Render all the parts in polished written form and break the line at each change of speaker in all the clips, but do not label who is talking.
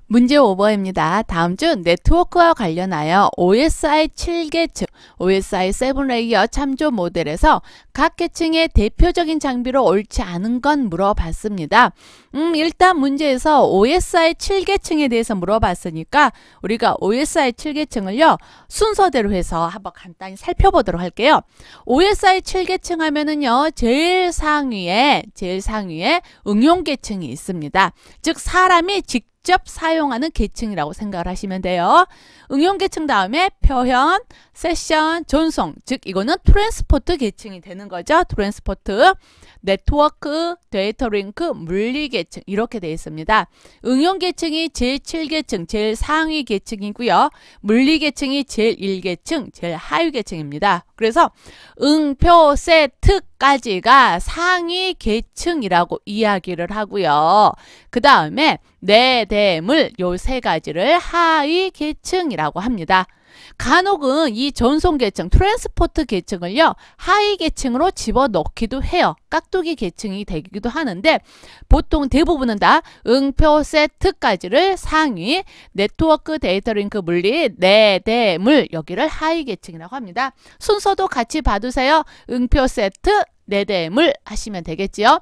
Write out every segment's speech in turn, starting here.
문제 5번입니다. 다음 중 네트워크와 관련하여 OSI 7계층, OSI 7레이어 참조 모델에서 각 계층의 대표적인 장비로 옳지 않은 건 물어봤습니다. 일단 문제에서 OSI 7계층에 대해서 물어봤으니까 우리가 OSI 7계층을요 순서대로 해서 한번 간단히 살펴보도록 할게요. OSI 7계층 하면은요 제일 상위에 응용 계층이 있습니다. 즉 사람이 직접 사용하는 계층이라고 생각을 하시면 돼요. 응용 계층 다음에 표현, 세션, 전송, 즉 이거는 트랜스포트 계층이 되는 거죠. 트랜스포트, 네트워크, 데이터 링크, 물리 계층 이렇게 되어 있습니다. 응용 계층이 제일 7계층, 제일 상위 계층이고요. 물리 계층이 제일 1계층, 제일 하위 계층입니다. 그래서 표, 세트까지가 상위 계층이라고 이야기를 하고요. 그 다음에 대물 요 세 가지를 하위 계층이라고 합니다. 간혹은 이 전송 계층, 트랜스포트 계층을요 하위 계층으로 집어넣기도 해요. 깍두기 계층이 되기도 하는데 보통 대부분은 다 표, 세트까지를 상위, 네트워크, 데이터 링크, 물리, 대물 여기를 하위 계층이라고 합니다. 순서도 같이 봐두세요. 표, 세트, 대물 하시면 되겠지요.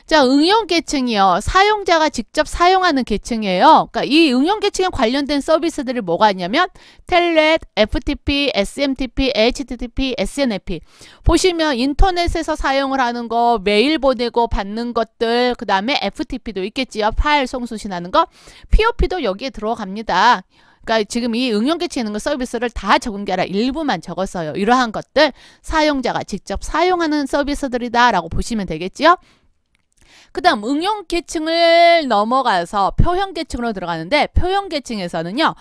자, 응용 계층이요. 사용자가 직접 사용하는 계층이에요. 그러니까 이 응용 계층에 관련된 서비스들이 뭐가 있냐면 텔넷, FTP, SMTP, HTTP, SNAP. 보시면 인터넷에서 사용을 하는 거, 메일 보내고 받는 것들, 그 다음에 FTP도 있겠지요. 파일 송수신하는 거. POP도 여기에 들어갑니다. 그러니까 지금 이 응용 계층에 있는 거 서비스를 다 적은 게 아니라 일부만 적었어요. 이러한 것들 사용자가 직접 사용하는 서비스들이다 라고 보시면 되겠지요. 그 다음 응용 계층을 넘어가서 표현 계층으로 들어가는데 표현 계층에서는요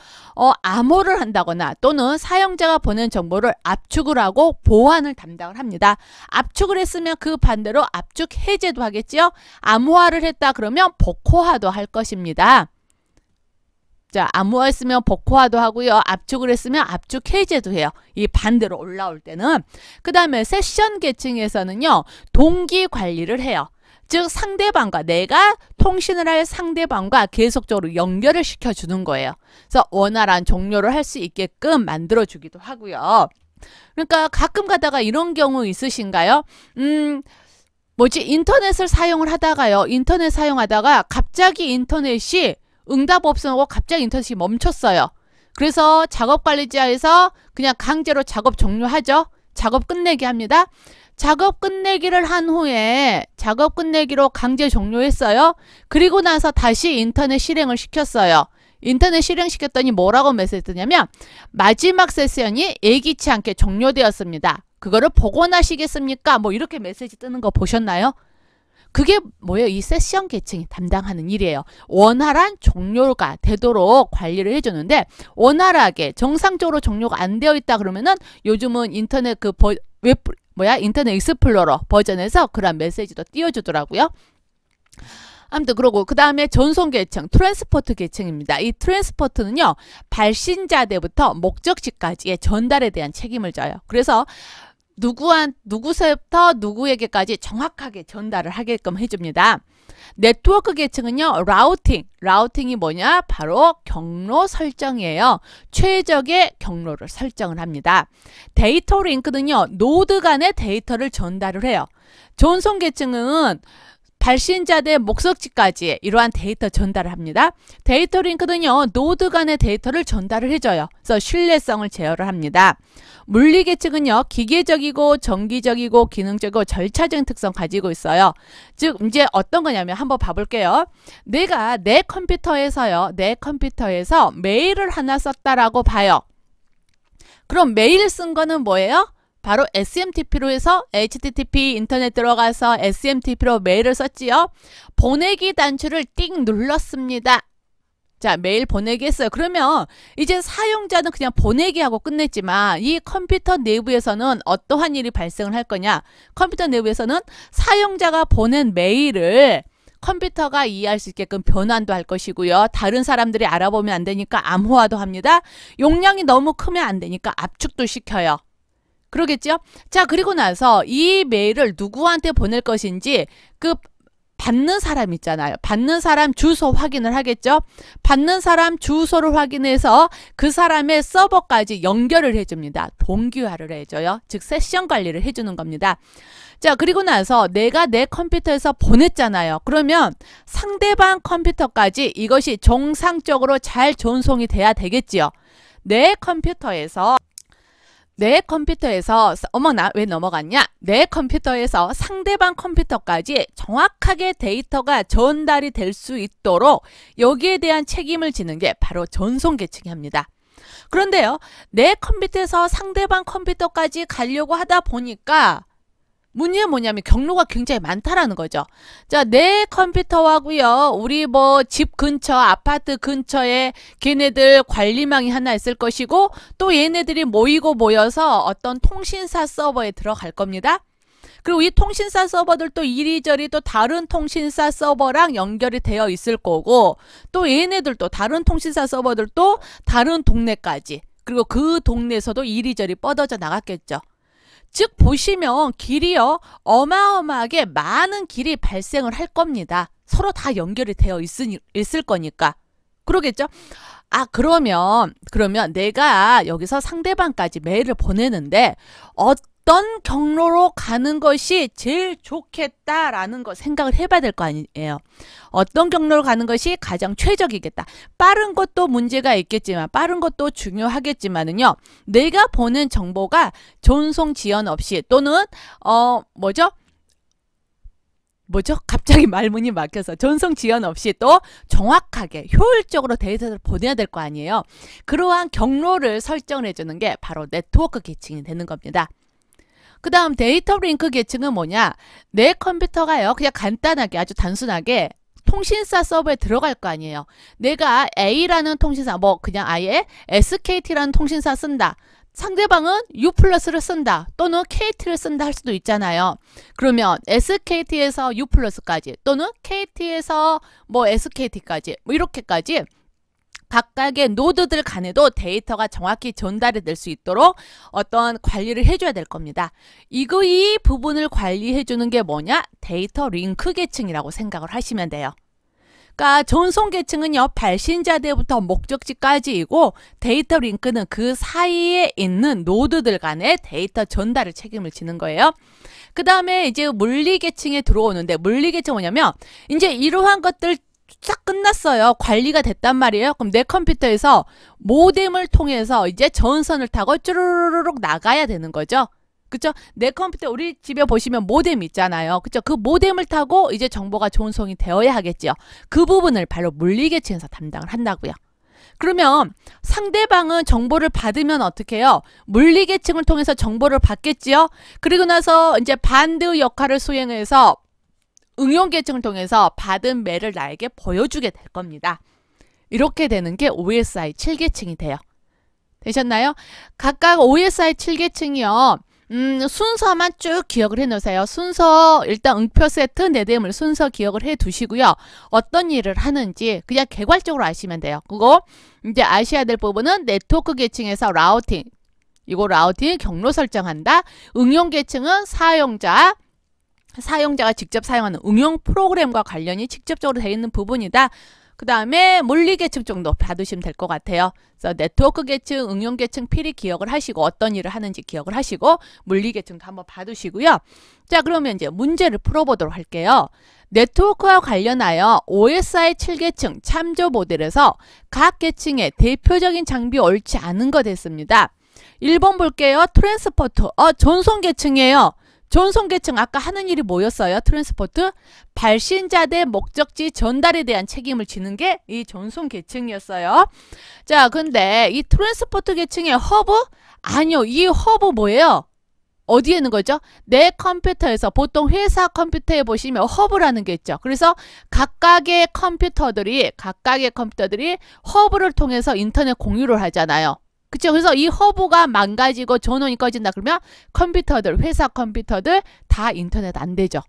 암호를 한다거나 또는 사용자가 보낸 정보를 압축을 하고 보완을 담당을 합니다. 압축을 했으면 그 반대로 압축 해제도 하겠지요. 암호화를 했다 그러면 복호화도 할 것입니다. 자, 암호화했으면 복호화도 하고요. 압축을 했으면 압축 해제도 해요. 이 반대로 올라올 때는. 그 다음에 세션 계층에서는요. 동기 관리를 해요. 즉 상대방과 내가 통신을 할 상대방과 계속적으로 연결을 시켜주는 거예요. 그래서 원활한 종료를 할 수 있게끔 만들어주기도 하고요. 그러니까 가끔 가다가 이런 경우 있으신가요? 인터넷을 사용을 하다가요. 인터넷 사용하다가 갑자기 인터넷이 응답 없어하고 갑자기 인터넷이 멈췄어요. 그래서 작업관리자에서 그냥 강제로 작업 종료하죠. 작업 끝내기 합니다. 작업 끝내기를 한 후에 작업 끝내기로 강제 종료했어요. 그리고 나서 다시 인터넷 실행을 시켰어요. 인터넷 실행시켰더니 뭐라고 메시지 뜨냐면 마지막 세션이 예기치 않게 종료되었습니다. 그거를 복원하시겠습니까? 뭐 이렇게 메시지 뜨는 거 보셨나요? 그게 뭐예요? 이 세션 계층이 담당하는 일이에요. 원활한 종료가 되도록 관리를 해주는데 원활하게 정상적으로 종료가 안 되어 있다 그러면은 요즘은 인터넷 인터넷 익스플로러 버전에서 그런 메시지도 띄워주더라고요. 아무튼 그러고 그 다음에 전송 계층, 트랜스포트 계층입니다. 이 트랜스포트는요. 발신자대부터 목적지까지의 전달에 대한 책임을 져요. 그래서 누구서부터 누구에게까지 정확하게 전달을 하게끔 해줍니다. 네트워크 계층은요. 라우팅이 뭐냐? 바로 경로 설정이에요. 최적의 경로를 설정을 합니다. 데이터 링크는요. 노드 간의 데이터를 전달을 해요. 전송 계층은 발신자대 목적지까지 이러한 데이터 전달을 합니다. 데이터 링크는요. 노드 간의 데이터를 전달을 해줘요. 그래서 신뢰성을 제어를 합니다. 물리 계층은요. 기계적이고 정기적이고 기능적이고 절차적인 특성 가지고 있어요. 즉 이제 어떤 거냐면 한번 봐볼게요. 내가 내 컴퓨터에서 메일을 하나 썼다라고 봐요. 그럼 메일 쓴 거는 뭐예요? 바로 SMTP로 해서 HTTP 인터넷 들어가서 SMTP로 메일을 썼지요. 보내기 단추를 띵 눌렀습니다. 자, 메일 보내기 했어요. 그러면 이제 사용자는 그냥 보내기 하고 끝냈지만 이 컴퓨터 내부에서는 어떠한 일이 발생을 할 거냐? 컴퓨터 내부에서는 사용자가 보낸 메일을 컴퓨터가 이해할 수 있게끔 변환도 할 것이고요. 다른 사람들이 알아보면 안 되니까 암호화도 합니다. 용량이 너무 크면 안 되니까 압축도 시켜요. 그러겠죠? 자, 그리고 나서 이 메일을 누구한테 보낼 것인지 그 받는 사람 있잖아요. 받는 사람 주소 확인을 하겠죠. 받는 사람 주소를 확인해서 그 사람의 서버까지 연결을 해줍니다. 동기화를 해줘요. 즉 세션 관리를 해주는 겁니다. 자, 그리고 나서 내가 내 컴퓨터에서 보냈잖아요. 그러면 상대방 컴퓨터까지 이것이 정상적으로 잘 전송이 돼야 되겠지요. 내 컴퓨터에서 어머나 왜 넘어갔냐? 내 컴퓨터에서 상대방 컴퓨터까지 정확하게 데이터가 전달이 될 수 있도록 여기에 대한 책임을 지는 게 바로 전송 계층이 합니다. 그런데요, 내 컴퓨터에서 상대방 컴퓨터까지 가려고 하다 보니까 문제는 뭐냐면 경로가 굉장히 많다라는 거죠. 자, 내 컴퓨터하고요, 우리 뭐 집 근처, 아파트 근처에 걔네들 관리망이 하나 있을 것이고, 또 얘네들이 모여서 어떤 통신사 서버에 들어갈 겁니다. 그리고 이 통신사 서버들도 이리저리 또 다른 통신사 서버랑 연결이 되어 있을 거고, 또 얘네들도 다른 통신사 서버들도 다른 동네까지, 그리고 그 동네에서도 이리저리 뻗어져 나갔겠죠. 즉 보시면 길이요, 어마어마하게 많은 길이 발생을 할 겁니다. 서로 다 연결이 되어 있을 거니까. 그러겠죠? 아, 그러면 내가 여기서 상대방까지 메일을 보내는데 어떤 경로로 가는 것이 제일 좋겠다라는 거 생각을 해봐야 될 거 아니에요. 어떤 경로로 가는 것이 가장 최적이겠다. 빠른 것도 문제가 있겠지만, 빠른 것도 중요하겠지만은요, 내가 보낸 정보가 전송 지연 없이 또는 갑자기 말문이 막혀서 전송 지연 없이 또 정확하게 효율적으로 데이터를 보내야 될 거 아니에요. 그러한 경로를 설정을 해주는 게 바로 네트워크 계층이 되는 겁니다. 그 다음 데이터 링크 계층은 뭐냐? 내 컴퓨터가요, 그냥 간단하게 아주 단순하게 통신사 서버에 들어갈 거 아니에요. 내가 A라는 통신사, 뭐 그냥 아예 SKT라는 통신사 쓴다. 상대방은 U+를 쓴다. 또는 KT를 쓴다 할 수도 있잖아요. 그러면 SKT에서 U+까지 또는 KT에서 뭐 SKT까지 뭐 이렇게까지 각각의 노드들 간에도 데이터가 정확히 전달이 될 수 있도록 어떤 관리를 해줘야 될 겁니다. 이 부분을 관리해 주는 게 뭐냐? 데이터 링크 계층이라고 생각을 하시면 돼요. 그러니까 전송 계층은요, 발신자대부터 목적지까지이고, 데이터 링크는 그 사이에 있는 노드들 간의 데이터 전달을 책임을 지는 거예요. 그 다음에 이제 물리 계층에 들어오는데, 물리 계층은 뭐냐면 이제 이러한 것들 싹 끝났어요. 관리가 됐단 말이에요. 그럼 내 컴퓨터에서 모뎀을 통해서 이제 전선을 타고 쭈루루룩 나가야 되는 거죠. 그쵸? 내 컴퓨터, 우리 집에 보시면 모뎀 있잖아요. 그쵸? 그 모뎀을 타고 이제 정보가 전송이 되어야 하겠죠. 그 부분을 바로 물리계층에서 담당을 한다고요. 그러면 상대방은 정보를 받으면 어떻게 해요? 물리계층을 통해서 정보를 받겠지요. 그리고 나서 이제 반대 역할을 수행해서 응용계층을 통해서 받은 메일을 나에게 보여주게 될 겁니다. 이렇게 되는 게 OSI 7계층이 돼요. 되셨나요? 각각 OSI 7계층이요. 순서만 쭉 기억을 해 놓으세요. 순서, 일단 응표 세트, 내대물 순서 기억을 해 두시고요. 어떤 일을 하는지 그냥 개괄적으로 아시면 돼요. 그거 이제 아셔야 될 부분은 네트워크 계층에서 라우팅. 이거 라우팅 경로 설정한다. 응용 계층은 사용자가 직접 사용하는 응용 프로그램과 관련이 직접적으로 되어 있는 부분이다. 그 다음에 물리 계층 정도 받으시면 될 것 같아요. 그래서 네트워크 계층, 응용 계층 필히 기억을 하시고 어떤 일을 하는지 기억을 하시고 물리 계층도 한번 받으시고요. 자, 그러면 이제 문제를 풀어보도록 할게요. 네트워크와 관련하여 OSI 7계층 참조 모델에서 각 계층의 대표적인 장비 옳지 않은 것 됐습니다. 1번 볼게요. 트랜스포트. 전송 계층이에요. 전송 계층 아까 하는 일이 뭐였어요? 트랜스포트? 발신자 대 목적지 전달에 대한 책임을 지는 게 이 전송 계층이었어요. 자, 근데 이 트랜스포트 계층의 허브? 아니요. 이 허브 뭐예요? 어디에 있는 거죠? 내 컴퓨터에서 보통 회사 컴퓨터에 보시면 허브라는 게 있죠. 그래서 각각의 컴퓨터들이 허브를 통해서 인터넷 공유를 하잖아요. 그쵸? 그래서 이 허브가 망가지고 전원이 꺼진다 그러면 회사 컴퓨터들 다 인터넷 안 되죠.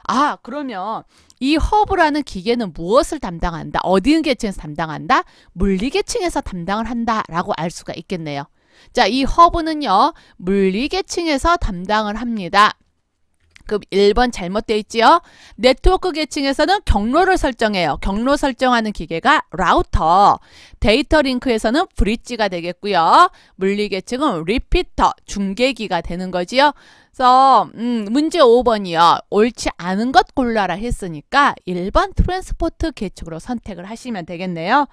아, 그러면 이 허브라는 기계는 무엇을 담당한다? 어디 계층에서 담당한다? 물리 계층에서 담당을 한다라고 알 수가 있겠네요. 자, 이 허브는요, 물리 계층에서 담당을 합니다. 그럼 1번 잘못되어 있지요? 네트워크 계층에서는 경로를 설정해요. 경로 설정하는 기계가 라우터. 데이터 링크에서는 브릿지가 되겠고요. 물리 계층은 리피터, 중계기가 되는 거지요. 그래서 문제 5번이요. 옳지 않은 것 골라라 했으니까 1번 트랜스포트 계층으로 선택을 하시면 되겠네요.